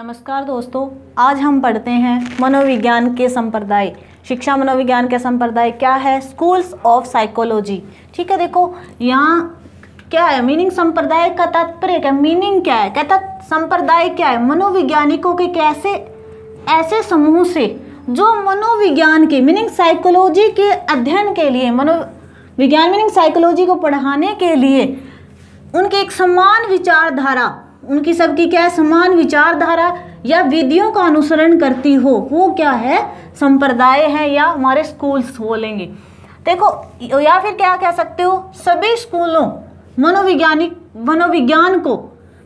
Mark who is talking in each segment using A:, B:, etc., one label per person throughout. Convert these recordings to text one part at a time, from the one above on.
A: नमस्कार दोस्तों, आज हम पढ़ते हैं मनोविज्ञान के संप्रदाय। शिक्षा मनोविज्ञान के संप्रदाय क्या है? Schools of psychology. ठीक है, देखो यहाँ क्या है मीनिंग। संप्रदाय का तात्पर्य क्या, मीनिंग क्या है? कहता संप्रदाय क्या है? मनोवैज्ञानिकों के कैसे ऐसे समूह से जो मनोविज्ञान के मीनिंग साइकोलॉजी के अध्ययन के लिए, मनोविज्ञान मीनिंग साइकोलॉजी को पढ़ाने के लिए उनके एक समान विचारधारा, उनकी सबकी क्या है, समान विचारधारा या विधियों का अनुसरण करती हो, वो क्या है, संप्रदाय है या हमारे स्कूल्स बोलेंगे। देखो या फिर क्या कह सकते हो, सभी स्कूलों मनोविज्ञान को,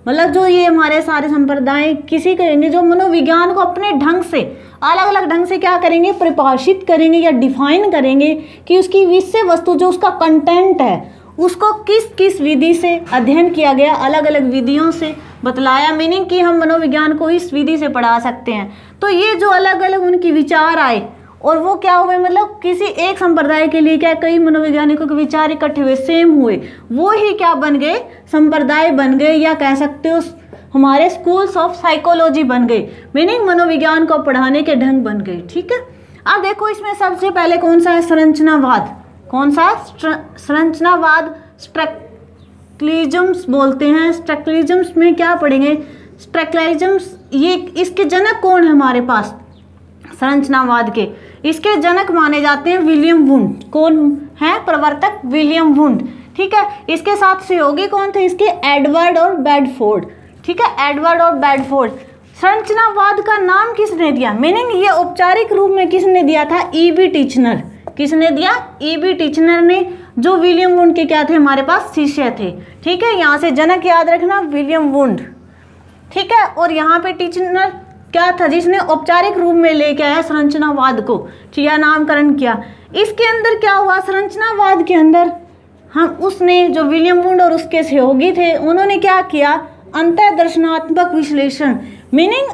A: मतलब जो ये हमारे सारे संप्रदाय किसी करेंगे जो मनोविज्ञान को अपने ढंग से, अलग अलग ढंग से क्या करेंगे, परिभाषित करेंगे या डिफाइन करेंगे कि उसकी विषय वस्तु जो उसका कंटेंट है उसको किस किस विधि से अध्ययन किया गया, अलग अलग विधियों से बतलाया। मीनिंग कि हम मनोविज्ञान को इस विधि से पढ़ा सकते हैं। तो ये जो अलग अलग उनकी विचार आए और वो क्या हुए, मतलब किसी एक संप्रदाय के लिए क्या कई मनोवैज्ञानिकों के विचार इकट्ठे हुए, सेम हुए, वो ही क्या बन गए, संप्रदाय बन गए, या कह सकते हो हमारे स्कूल्स ऑफ साइकोलॉजी बन गए। मीनिंग मनोविज्ञान को पढ़ाने के ढंग बन गए। ठीक है, अब देखो इसमें सबसे पहले कौन सा है, संरचनावाद। कौन सा? संरचनावाद। स्ट्रक्चरलिज्म्स बोलते हैं। स्ट्रक्चरलिज्म्स में क्या पढ़ेंगे, स्ट्रक्चरलिज्म्स ये इसके जनक कौन है हमारे पास, संरचनावाद के इसके जनक माने जाते हैं विलियम वुंड। कौन है प्रवर्तक? William wound. ठीक है, इसके साथ सहयोगी कौन थे इसके, एडवर्ड और बेडफोर्ड। ठीक है, एडवर्ड और बेडफोर्ड। संरचनावाद का नाम किसने दिया, मीनिंग ये औपचारिक रूप में किसने दिया था, ईबी टिचनर। किसने दिया? ईबी टिचनर ने, जो विलियम वुंड के क्या थे हमारे पास, शिष्य थे। ठीक है, यहाँ से जनक याद रखना विलियम वुंड। ठीक है, और यहाँ पे टिचनर क्या था, जिसने औपचारिक रूप में लेके आया संरचनावाद को, या नामकरण किया। इसके अंदर क्या हुआ, संरचनावाद के अंदर हम उसने जो विलियम वुंड और उसके सहयोगी थे उन्होंने क्या किया, अंतर्दर्शनात्मक विश्लेषण, मीनिंग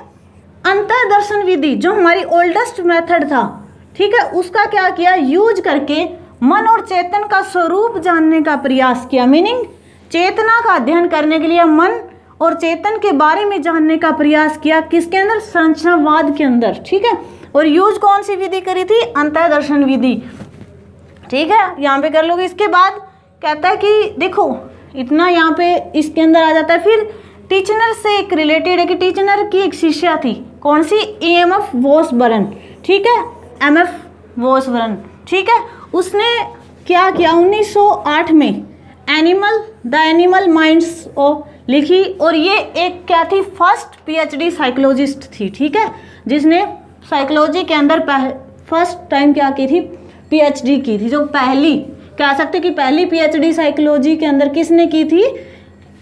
A: अंतर्दर्शन विधि जो हमारी ओल्डेस्ट मेथड था, ठीक है, उसका क्या किया, यूज करके मन और चेतन का स्वरूप जानने का प्रयास किया। मीनिंग चेतना का अध्ययन करने के लिए मन और चेतन के बारे में जानने का प्रयास किया, किसके अंदर, संरचनावाद के अंदर। ठीक है, और यूज कौन सी विधि करी थी, अंतर्दर्शन विधि। ठीक है, यहाँ पे कर लोगे। इसके बाद कहता है कि देखो इतना यहाँ पे इसके अंदर आ जाता है। फिर टिचनर से एक रिलेटेड है कि टिचनर की एक शिष्या थी, कौन सी, एमएफ वॉसबर्न। ठीक है, एमएफ वॉसबर्न। ठीक है, उसने क्या किया, 1908 में द एनिमल माइंड्स लिखी, और ये एक क्या थी, फर्स्ट पीएचडी साइकोलॉजिस्ट थी। ठीक है, जिसने साइकोलॉजी के अंदर फर्स्ट टाइम क्या की थी, पीएचडी की थी। जो पहली कह सकते कि पहली पीएचडी साइकोलॉजी के अंदर किसने की थी,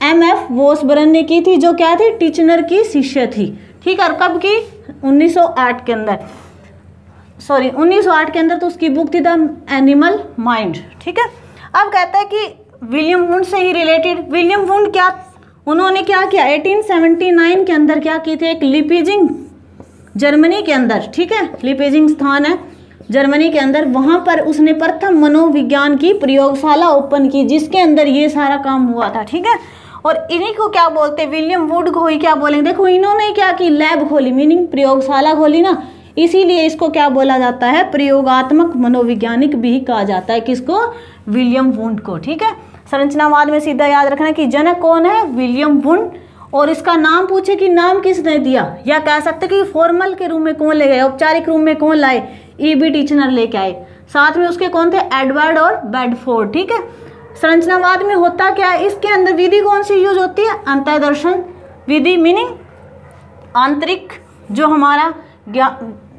A: एमएफ वॉसबर्न ने की थी, जो क्या थी, टिचनर की शिष्य थी। ठीक है, और कब की, 1908 के अंदर, 1908 के अंदर। तो उसकी बुक थी द एनिमल माइंड। ठीक है, अब कहता है कि विलियम वुंड से ही रिलेटेड, विलियम वुंड क्या, उन्होंने क्या किया, 1879 के अंदर क्या की थी, एक लिपिजिंग जर्मनी के अंदर, ठीक है, लिपिजिंग स्थान है जर्मनी के अंदर, वहां पर उसने प्रथम मनोविज्ञान की प्रयोगशाला ओपन की, जिसके अंदर ये सारा काम हुआ था। ठीक है, और इन्हीं को क्या बोलते हैं, विलियम वुड को ही क्या बोलेंगे। देखो इन्होंने क्या की, लैब खोली, मीनिंग प्रयोगशाला खोली ना, इसीलिए इसको क्या बोला जाता है, प्रयोगात्मक मनोवैज्ञानिक भी कहा जाता है। किसको, विलियम वुंड को। ठीक है, संरचनावाद में सीधा याद रखना कि जनक कौन है, विलियम वुंड, और इसका नाम पूछे कि नाम किसने दिया, या कह सकते कि फॉर्मल के रूप में कौन ले गए, औपचारिक रूप में कौन लाए, ईबी टिचनर लेके आए। साथ में उसके कौन थे, एडवर्ड और बेडफोर्ड। ठीक है, संरचनावाद में होता क्या है, इसके अंदर विधि कौन सी यूज होती है, अंतर्दर्शन विधि, मीनिंग आंतरिक जो हमारा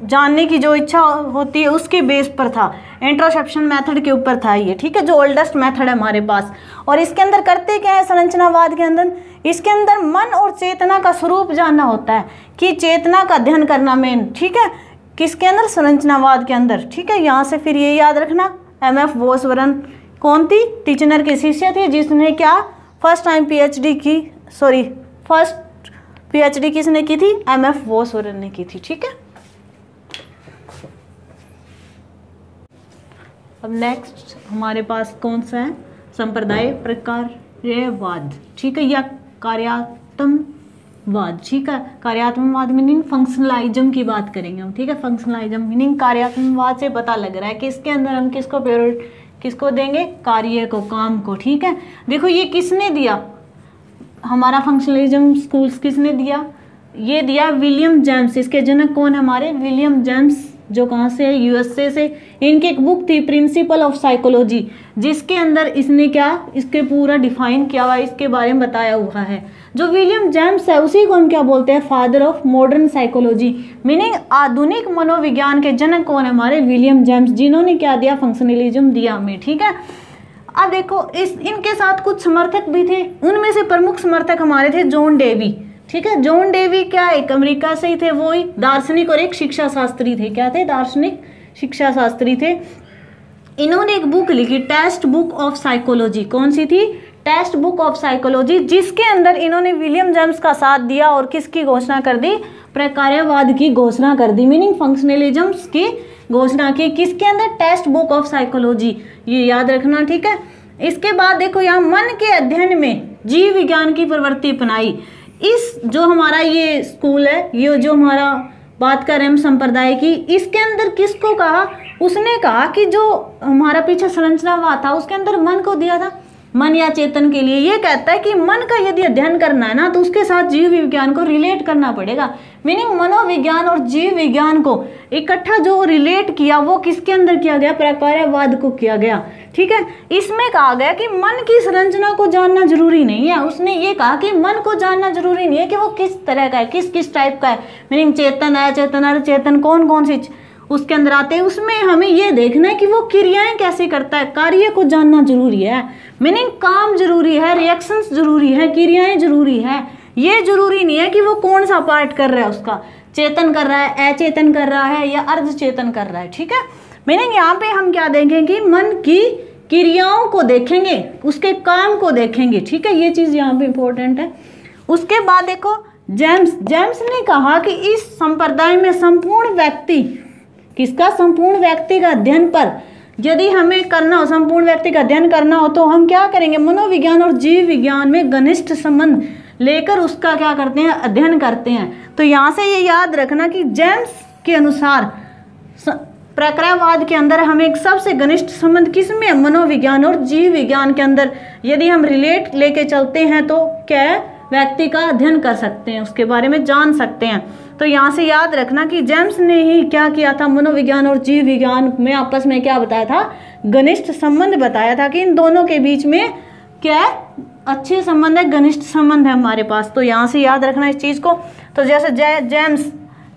A: जानने की जो इच्छा होती है उसके बेस पर था, इंट्रोसेप्शन मेथड के ऊपर था ये। ठीक है, जो ओल्डेस्ट मेथड है हमारे पास। और इसके अंदर करते क्या है, संरचनावाद के अंदर, इसके अंदर मन और चेतना का स्वरूप जानना होता है, कि चेतना का अध्ययन करना मेन। ठीक है, किसके अंदर, संरचनावाद के अंदर। ठीक है, यहाँ से फिर ये याद रखना, एमएफ वॉसबर्न कौन थी, टीचनर की शिष्य थी, जिसने क्या फर्स्ट टाइम पीएचडी की, फर्स्ट पीएचडी किसने की थी, एमएफ वॉसबर्न ने की थी। ठीक है, अब नेक्स्ट हमारे पास कौन सा है, संप्रदाय प्रकारवाद। ठीक है, या कार्यात्म वाद, ठीक है। कार्यात्मकवाद मीनिंग फंक्शनलाइज्म की बात करेंगे हम, ठीक है। फंक्शनलाइज्म मीनिंग कार्यात्मकवाद से पता लग रहा है कि इसके अंदर हम किसको देंगे, कार्य को, काम को, ठीक है। देखो ये किसने दिया, हमारा फंक्शनलिज्म स्कूल्स किसने दिया, ये दिया विलियम जेम्स। इसके जनक कौन है हमारे, विलियम जेम्स, जो कहाँ से है, यूएसए से। इनकी एक बुक थी प्रिंसिपल ऑफ साइकोलॉजी, जिसके अंदर इसने क्या, इसके पूरा डिफाइन किया हुआ, इसके बारे में बताया हुआ है। जो विलियम जेम्स है उसी को हम क्या बोलते हैं, father of modern psychology, meaning आधुनिक मनोविज्ञान के जनक कौन है हमारे, विलियम जेम्स, जिन्होंने क्या दिया, फंक्शनलिज्म दिया हमें, ठीक है। अब देखो इनके साथ कुछ समर्थक भी थे, उनमें से प्रमुख समर्थक हमारे थे जॉन डेवी, ठीक है। जॉन डेवी क्या, एक अमेरिका से ही थे, वो ही दार्शनिक और एक शिक्षा शास्त्री थे। क्या थे, दार्शनिक शिक्षा शास्त्री थे। इन्होंने एक बुक लिखी, टेक्स्ट बुक ऑफ साइकोलॉजी। कौन सी थी, टेक्स्ट बुक ऑफ साइकोलॉजी, जिसके अंदर इन्होंने विलियम जेम्स का साथ दिया और किसकी घोषणा कर दी, प्रकार्यवाद की घोषणा कर दी, मीनिंग फंक्शनलिज्म की घोषणा की। किसके अंदर, टेक्स्ट बुक ऑफ साइकोलॉजी, ये याद रखना, ठीक है। इसके बाद देखो यहाँ मन के अध्ययन में जीव विज्ञान की प्रवृत्ति अपनाई। इस जो हमारा ये स्कूल है, ये जो हमारा बात कर रहे हैं हम संप्रदाय की, इसके अंदर किसको कहा, उसने कहा कि जो हमारा पीछे संरचनावाद था उसके अंदर मन को दिया था, मन या चेतन के लिए। ये कहता है कि मन का यदि अध्ययन करना है ना तो उसके साथ जीव विज्ञान को रिलेट करना पड़ेगा, मीनिंग मनोविज्ञान और जीव विज्ञान को इकट्ठा जो रिलेट किया वो किसके अंदर किया गया, प्रकार्यवाद को किया गया, ठीक है। इसमें कहा गया कि मन की संरचना को जानना जरूरी नहीं है। उसने ये कहा कि मन को जानना जरूरी नहीं है कि वो किस तरह का है, किस टाइप का है, मीनिंग चेतन है, चेतन अचेतन, कौन कौन सी उसके अंदर आते हैं, उसमें हमें ये देखना है कि वो क्रियाएं कैसे करता है, कार्य को जानना जरूरी है, मीनिंग काम जरूरी है, रिएक्शंस जरूरी है, क्रियाएं जरूरी है। ये जरूरी नहीं है कि वो कौन सा पार्ट कर रहा है, उसका चेतन कर रहा है, अचेतन कर रहा है या अर्ध चेतन कर रहा है, ठीक है। मीनिंग यहाँ पे हम क्या देखेंगे, मन की क्रियाओं को देखेंगे, उसके काम को देखेंगे, ठीक है। ये चीज यहाँ पे इंपॉर्टेंट है। उसके बाद देखो जेम्स ने कहा कि इस संप्रदाय में संपूर्ण व्यक्ति, किसका, संपूर्ण व्यक्ति का अध्ययन पर यदि हमें करना हो, संपूर्ण व्यक्ति का अध्ययन करना हो तो हम क्या करेंगे, मनोविज्ञान और जीव विज्ञान में घनिष्ठ संबंध लेकर उसका क्या करते हैं, अध्ययन करते हैं। तो यहाँ से ये याद रखना कि जेम्स के अनुसार प्रकार्यवाद के अंदर हमें एक सबसे घनिष्ठ संबंध किसमें, मनोविज्ञान और जीव विज्ञान के अंदर यदि हम रिलेट लेके चलते हैं तो क्या है, व्यक्ति का अध्ययन कर सकते हैं, उसके बारे में जान सकते हैं। तो यहाँ से याद रखना कि जेम्स ने ही क्या किया था, मनोविज्ञान और जीव विज्ञान में आपस में क्या बताया था, घनिष्ठ संबंध बताया था कि इन दोनों के बीच में क्या है, अच्छे संबंध है, घनिष्ठ संबंध है हमारे पास। तो यहाँ से याद रखना इस चीज को। तो जैसे जेम्स,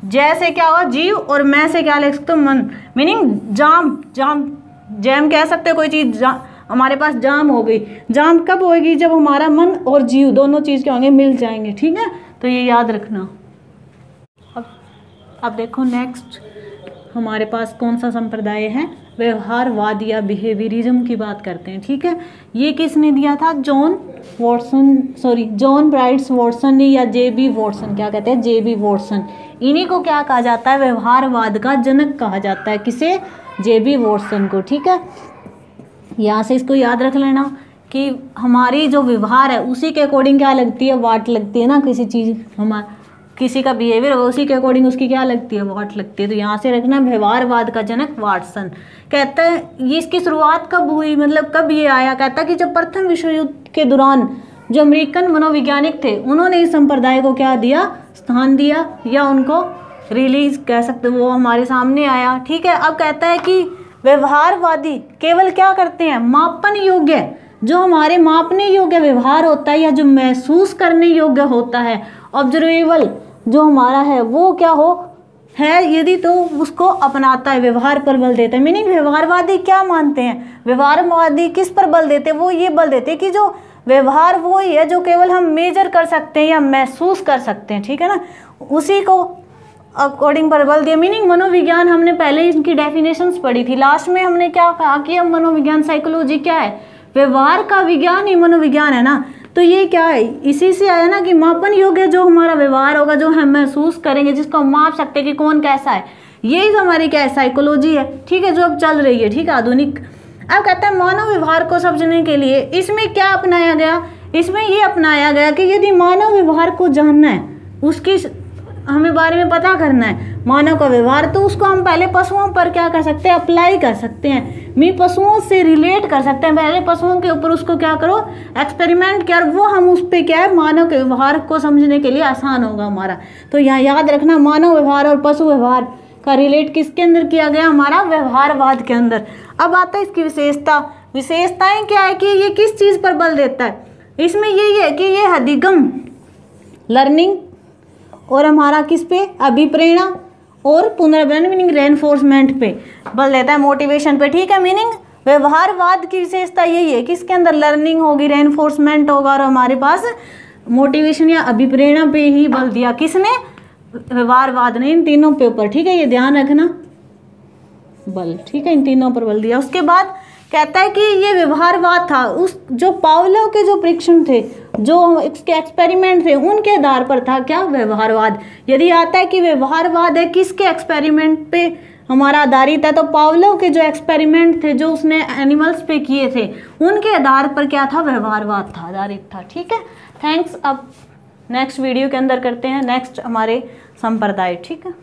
A: जैसे क्या हुआ, जीव, और मैं से क्या लिख सकते हो, मन, मीनिंग जैम कह सकते हो कोई चीज, हमारे पास जाम हो गई। जाम कब होगी, जब हमारा मन और जीव दोनों चीज क्या होंगे, मिल जाएंगे, ठीक है। तो ये याद रखना। अब देखो नेक्स्ट हमारे पास कौन सा संप्रदाय है, व्यवहारवाद या बिहेवियरिज्म की बात करते हैं, ठीक है। ये किसने दिया था, जॉन ब्राइट्स वॉटसन ने, या जेबी वॉटसन, क्या कहते हैं, जेबी वॉटसन। इन्हीं को क्या कहा जाता है, व्यवहारवाद का जनक कहा जाता है, किसे, जेबी वॉटसन को, ठीक है। यहाँ से इसको याद रख लेना कि हमारी जो व्यवहार है उसी के अकॉर्डिंग क्या लगती है, वाट लगती है ना, किसी चीज़ हमारा किसी का बिहेवियर होगा उसी के अकॉर्डिंग उसकी क्या लगती है, वाट लगती है। तो यहाँ से रखना व्यवहारवाद का जनक वाटसन। कहता है ये इसकी शुरुआत कब हुई, मतलब कब ये आया, कहता है कि जब प्रथम विश्व युद्ध के दौरान जो अमेरिकन मनोवैज्ञानिक थे उन्होंने इस संप्रदाय को क्या दिया, स्थान दिया, या उनको रिलीज कह सकते, वो हमारे सामने आया, ठीक है। अब कहता है कि व्यवहारवादी केवल क्या करते हैं, मापन योग्य, जो हमारे मापने योग्य व्यवहार होता है या जो महसूस करने योग्य होता है, ऑब्जर्वेबल जो हमारा है वो क्या हो है यदि, तो उसको अपनाता है, व्यवहार पर बल देता है। मीनिंग व्यवहारवादी क्या मानते हैं, व्यवहारवादी किस पर बल देते हैं, वो ये बल देते हैं कि जो व्यवहार वो ही है जो केवल हम मेजर कर सकते हैं या महसूस कर सकते हैं, ठीक है ना, उसी को अकॉर्डिंग पर बल दिया। मीनिंग मनोविज्ञान हमने पहले इनकी डेफिनेशंस पढ़ी थी, लास्ट में हमने क्या कहा कि अब मनोविज्ञान साइकोलॉजी क्या है, व्यवहार का विज्ञान ही मनोविज्ञान है ना। तो ये क्या है, इसी से आया ना कि मापन योग्य जो हमारा व्यवहार होगा, जो हम महसूस करेंगे, जिसको हम माप सकते हैं कि कौन कैसा है, यही तो हमारी क्या है, साइकोलॉजी है, ठीक है, जो अब चल रही है, ठीक है, आधुनिक। अब कहता है मानव व्यवहार को समझने के लिए इसमें क्या अपनाया गया, इसमें ये अपनाया गया कि यदि मानव व्यवहार को जानना है उसकी हमें बारे में पता करना है। मानव का व्यवहार, तो उसको हम पहले पशुओं पर क्या कर सकते हैं, अप्लाई कर सकते हैं, पशुओं से रिलेट कर सकते हैं। पहले पशुओं के ऊपर उसको क्या करो, एक्सपेरिमेंट किया, वो हम उस पर क्या है, मानव के व्यवहार को समझने के लिए आसान होगा हमारा। तो यहाँ याद रखना, मानव व्यवहार और पशु व्यवहार का रिलेट किसके अंदर किया गया, हमारा व्यवहारवाद के अंदर। अब आता है इसकी विशेषताएं क्या है कि ये किस चीज़ पर बल देता है। इसमें यही है कि ये अधिगम लर्निंग और हमारा किस पे, अभिप्रेरणा और पुनर्जनन मीनिंग रेनफोर्समेंट पे बल देता है, मोटिवेशन पे। ठीक है, मीनिंग व्यवहारवाद की विशेषता यही है कि इसके अंदर लर्निंग होगी, रेनफोर्समेंट होगा और हमारे पास मोटिवेशन या अभिप्रेरणा पे ही बल दिया। किसने, व्यवहारवाद ने, इन तीनों पे ऊपर। ठीक है, ये ध्यान रखना, बल। ठीक है, इन तीनों पर बल दिया। उसके बाद कहता है कि ये व्यवहारवाद था, उस जो पावलोव के जो परीक्षण थे, जो इसके एक्सपेरिमेंट थे, उनके आधार पर था क्या, व्यवहारवाद। यदि आता है कि व्यवहारवाद है किसके एक्सपेरिमेंट पे हमारा आधारित है, तो पावलोव के जो एक्सपेरिमेंट थे, जो उसने एनिमल्स पे किए थे, उनके आधार पर क्या था, व्यवहारवाद था, आधारित था। ठीक है, थैंक्स। अब नेक्स्ट वीडियो के अंदर करते हैं नेक्स्ट हमारे संप्रदाय। ठीक है।